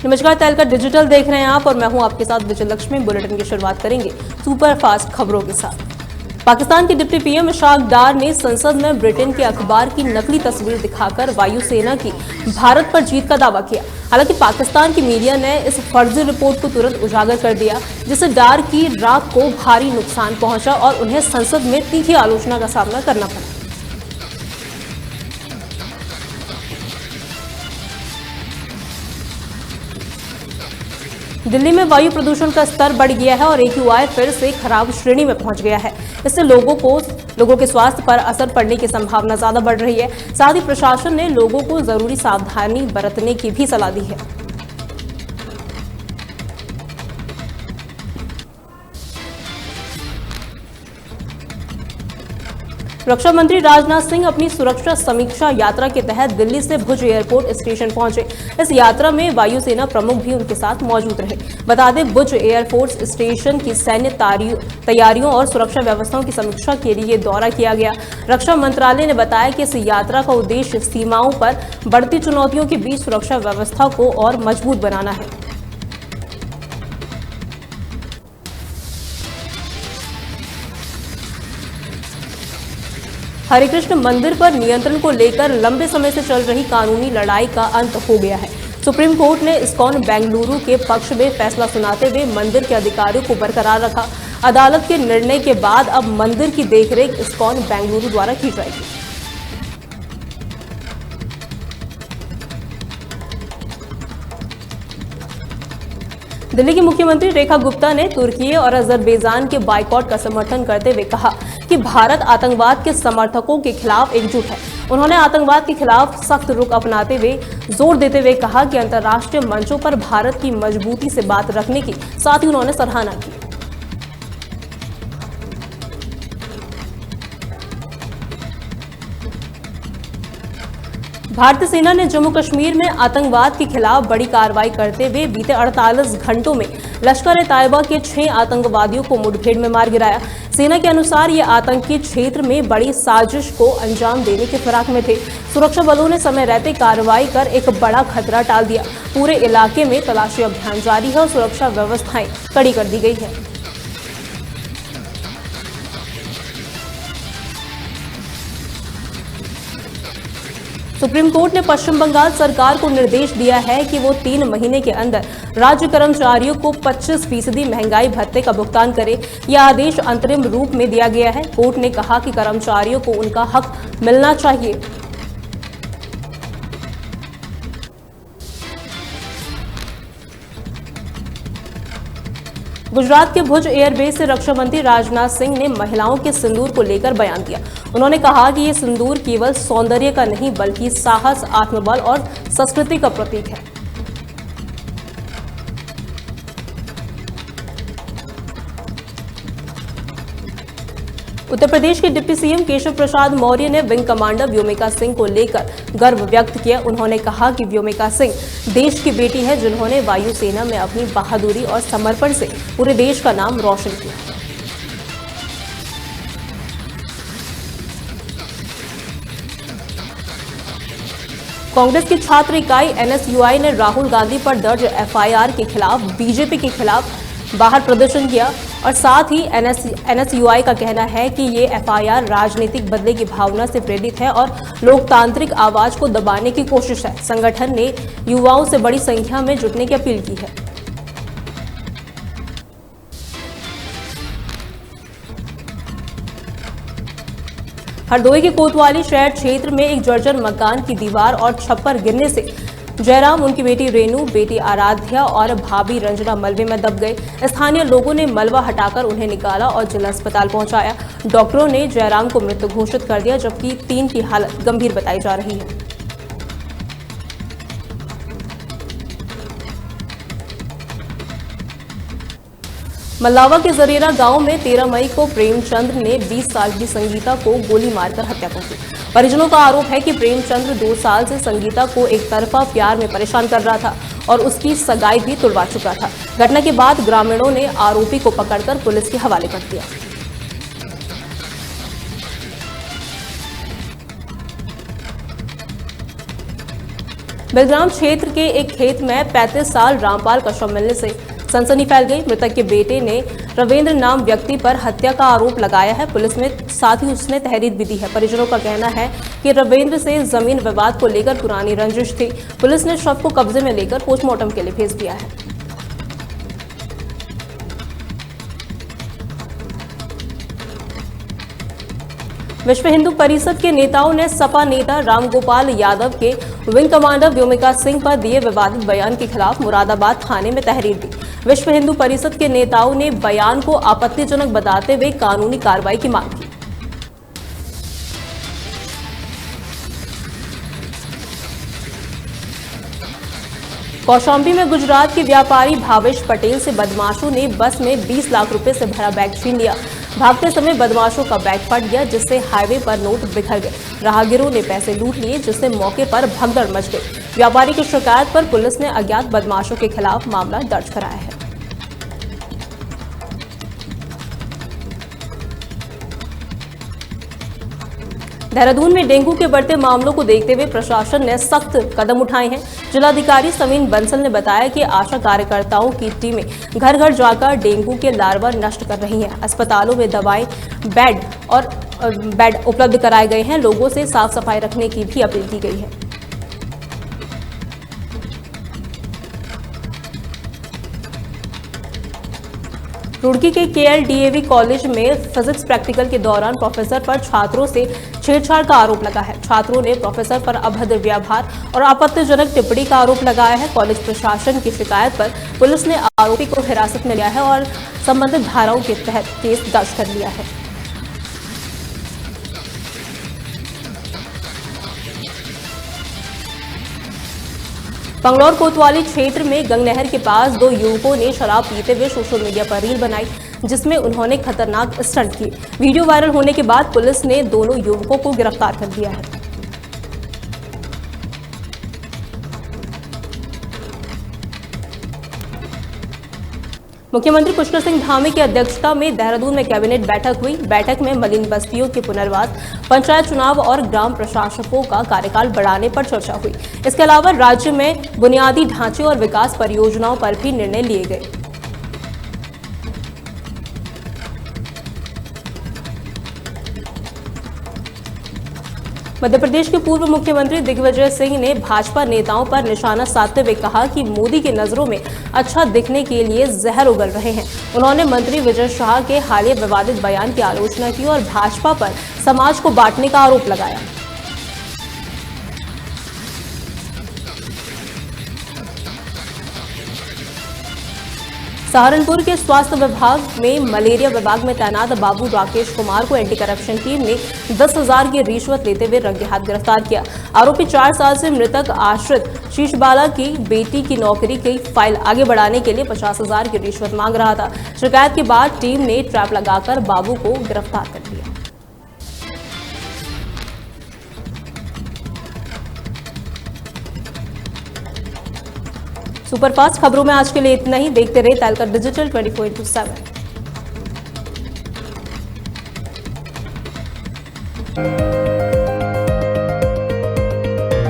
नमस्कार, तहलका डिजिटल देख रहे हैं आप और मैं हूं आपके साथ विजय लक्ष्मी। बुलेटिन की शुरुआत करेंगे सुपर फास्ट खबरों के साथ। पाकिस्तान के डिप्टी पीएम इशराक डार ने संसद में ब्रिटेन के अखबार की नकली तस्वीर दिखाकर वायुसेना की भारत पर जीत का दावा किया। हालांकि पाकिस्तान की मीडिया ने इस फर्जी रिपोर्ट को तुरंत उजागर कर दिया, जिससे डार की राख को भारी नुकसान पहुंचा और उन्हें संसद में तीखी आलोचना का सामना करना पड़ा। दिल्ली में वायु प्रदूषण का स्तर बढ़ गया है और AQI फिर से खराब श्रेणी में पहुंच गया है। इससे लोगों के स्वास्थ्य पर असर पड़ने की संभावना ज्यादा बढ़ रही है। साथ ही प्रशासन ने लोगों को जरूरी सावधानी बरतने की भी सलाह दी है। रक्षा मंत्री राजनाथ सिंह अपनी सुरक्षा समीक्षा यात्रा के तहत दिल्ली से भुज एयरपोर्ट स्टेशन पहुंचे। इस यात्रा में वायुसेना प्रमुख भी उनके साथ मौजूद रहे। बता दें, भुज एयरफोर्स स्टेशन की सैन्य तैयारियों और सुरक्षा व्यवस्थाओं की समीक्षा के लिए दौरा किया गया। रक्षा मंत्रालय ने बताया कि इस यात्रा का उद्देश्य सीमाओं पर बढ़ती चुनौतियों के बीच सुरक्षा व्यवस्था को और मजबूत बनाना है। हरे कृष्ण मंदिर पर नियंत्रण को लेकर लंबे समय से चल रही कानूनी लड़ाई का अंत हो गया है। सुप्रीम कोर्ट ने इस्कॉन बेंगलुरु के पक्ष में फैसला सुनाते हुए मंदिर के अधिकारियों को बरकरार रखा। अदालत के निर्णय के बाद अब मंदिर की देखरेख इस्कॉन बेंगलुरु द्वारा की जाएगी। दिल्ली की मुख्यमंत्री रेखा गुप्ता ने तुर्की और अजरबैजान के बाइकॉट का समर्थन करते हुए कहा कि भारत आतंकवाद के समर्थकों के खिलाफ एकजुट है। उन्होंने आतंकवाद के खिलाफ सख्त रुख अपनाते हुए जोर देते हुए कहा कि अंतर्राष्ट्रीय मंचों पर भारत की मजबूती से बात रखने की, साथ ही उन्होंने सराहना की। भारतीय सेना ने जम्मू कश्मीर में आतंकवाद के खिलाफ बड़ी कार्रवाई करते हुए बीते 48 घंटों में लश्कर-ए-तैयबा के 6 आतंकवादियों को मुठभेड़ में मार गिराया। सेना के अनुसार ये आतंकी क्षेत्र में बड़ी साजिश को अंजाम देने की फिराक में थे। सुरक्षा बलों ने समय रहते कार्रवाई कर एक बड़ा खतरा टाल दिया। पूरे इलाके में तलाशी अभियान जारी है और सुरक्षा व्यवस्थाएं कड़ी कर दी गई है। सुप्रीम कोर्ट ने पश्चिम बंगाल सरकार को निर्देश दिया है कि वो 3 महीने के अंदर राज्य कर्मचारियों को 25% महंगाई भत्ते का भुगतान करे। यह आदेश अंतरिम रूप में दिया गया है। कोर्ट ने कहा कि कर्मचारियों को उनका हक मिलना चाहिए। गुजरात के भुज एयरबेस से रक्षा मंत्री राजनाथ सिंह ने महिलाओं के सिंदूर को लेकर बयान दिया। उन्होंने कहा कि ये सिंदूर केवल सौंदर्य का नहीं बल्कि साहस, आत्मबल और संस्कृति का प्रतीक है। उत्तर प्रदेश के डिप्टी सीएम केशव प्रसाद मौर्य ने विंग कमांडर व्योमिका सिंह को लेकर गर्व व्यक्त किया। उन्होंने कहा कि व्योमिका सिंह देश की बेटी है, जिन्होंने वायुसेना में अपनी बहादुरी और समर्पण से पूरे देश का नाम रोशन किया। कांग्रेस की छात्र इकाई NSUI ने राहुल गांधी पर दर्ज FIR के खिलाफ बीजेपी के खिलाफ बाहर प्रदर्शन किया और साथ ही NSUI का कहना है कि ये FIR राजनीतिक बदले की भावना से प्रेरित है और लोकतांत्रिक आवाज को दबाने की कोशिश है। संगठन ने युवाओं से बड़ी संख्या में जुटने की अपील की है। हरदोई के कोतवाली शहर क्षेत्र में एक जर्जर मकान की दीवार और छप्पर गिरने से जयराम, उनकी बेटी रेनू, बेटी आराध्या और भाभी रंजना मलबे में दब गए। स्थानीय लोगों ने मलबा हटाकर उन्हें निकाला और जिला अस्पताल पहुंचाया। डॉक्टरों ने जयराम को मृत घोषित कर दिया, जबकि 3 की हालत गंभीर बताई जा रही है। मल्लावा के जरेरा गांव में 13 मई को प्रेमचंद्र ने 20 साल की संगीता को गोली मारकर हत्या कर दी। परिजनों का आरोप है कि प्रेमचंद्र 2 साल से संगीता को एक तरफा प्यार में परेशान कर रहा था और उसकी सगाई भी तुड़वा चुका था। घटना के बाद ग्रामीणों ने आरोपी को पकड़कर पुलिस के हवाले कर दिया। बेलग्राम क्षेत्र के एक खेत में 35 साल रामपाल का शव मिलने से सनसनी फैल गई। मृतक के बेटे ने रविंद्र नाम व्यक्ति पर हत्या का आरोप लगाया है। पुलिस ने साथ ही उसने तहरीर भी दी है। परिजनों का कहना है कि रविंद्र से जमीन विवाद को लेकर पुरानी रंजिश थी। पुलिस ने शव को कब्जे में लेकर पोस्टमार्टम के लिए भेज दिया है। विश्व हिंदू परिषद के नेताओं ने सपा नेता रामगोपाल यादव के विंग कमांडर व्योमिका सिंह पर दिए विवादित बयान के खिलाफ मुरादाबाद थाने में तहरीर दी। विश्व हिंदू परिषद के नेताओं ने बयान को आपत्तिजनक बताते हुए कानूनी कार्रवाई की मांग की। कौशाम्बी में गुजरात के व्यापारी भावेश पटेल से बदमाशों ने बस में 20 लाख रुपए से भरा बैग छीन लिया। भागते समय बदमाशों का बैग फट गया, जिससे हाईवे पर नोट बिखर गए। राहगीरों ने पैसे लूट लिए, जिससे मौके पर भगदड़ मच गई। व्यापारी की शिकायत पर पुलिस ने अज्ञात बदमाशों के खिलाफ मामला दर्ज कराया है। देहरादून में डेंगू के बढ़ते मामलों को देखते हुए प्रशासन ने सख्त कदम उठाए हैं। जिलाधिकारी समीन बंसल ने बताया कि आशा कार्यकर्ताओं की टीमें घर घर जाकर डेंगू के लार्वा नष्ट कर रही हैं। अस्पतालों में दवाएं, बेड उपलब्ध कराए गए हैं। लोगों से साफ सफाई रखने की भी अपील की गई है। रुड़की के KLDAV कॉलेज में फिजिक्स प्रैक्टिकल के दौरान प्रोफेसर पर छात्रों से छेड़छाड़ का आरोप लगा है। छात्रों ने प्रोफेसर पर अभद्र व्यवहार और आपत्तिजनक टिप्पणी का आरोप लगाया है। कॉलेज प्रशासन की शिकायत पर पुलिस ने आरोपी को हिरासत में लिया है और संबंधित धाराओं के तहत केस दर्ज कर लिया है। बंगलौर कोतवाली क्षेत्र में गंगनहर के पास 2 युवकों ने शराब पीते हुए सोशल मीडिया पर रील बनाई, जिसमें उन्होंने खतरनाक स्टंट किए। वीडियो वायरल होने के बाद पुलिस ने दोनों युवकों को गिरफ्तार कर लिया है। मुख्यमंत्री पुष्कर सिंह धामी की अध्यक्षता में देहरादून में कैबिनेट बैठक हुई। बैठक में मलिन बस्तियों के पुनर्वास, पंचायत चुनाव और ग्राम प्रशासकों का कार्यकाल बढ़ाने पर चर्चा हुई। इसके अलावा राज्य में बुनियादी ढांचे और विकास परियोजनाओं पर भी निर्णय लिए गए। मध्य प्रदेश के पूर्व मुख्यमंत्री दिग्विजय सिंह ने भाजपा नेताओं पर निशाना साधते हुए कहा कि मोदी की नजरों में अच्छा दिखने के लिए जहर उगल रहे हैं। उन्होंने मंत्री विजय शाह के हालिया विवादित बयान की आलोचना की और भाजपा पर समाज को बांटने का आरोप लगाया। सहारनपुर के स्वास्थ्य विभाग में मलेरिया विभाग में तैनात बाबू राकेश कुमार को एंटी करप्शन टीम ने 10,000 की रिश्वत लेते हुए रंगे हाथ गिरफ्तार किया। आरोपी 4 साल से मृतक आश्रित शीशबाला की बेटी की नौकरी की फाइल आगे बढ़ाने के लिए 50,000 की रिश्वत मांग रहा था। शिकायत के बाद टीम ने ट्रैप लगाकर बाबू को गिरफ्तार कर लिया। सुपरफास्ट खबरों में आज के लिए इतना ही। देखते रहिए तहलका डिजिटल 24/7।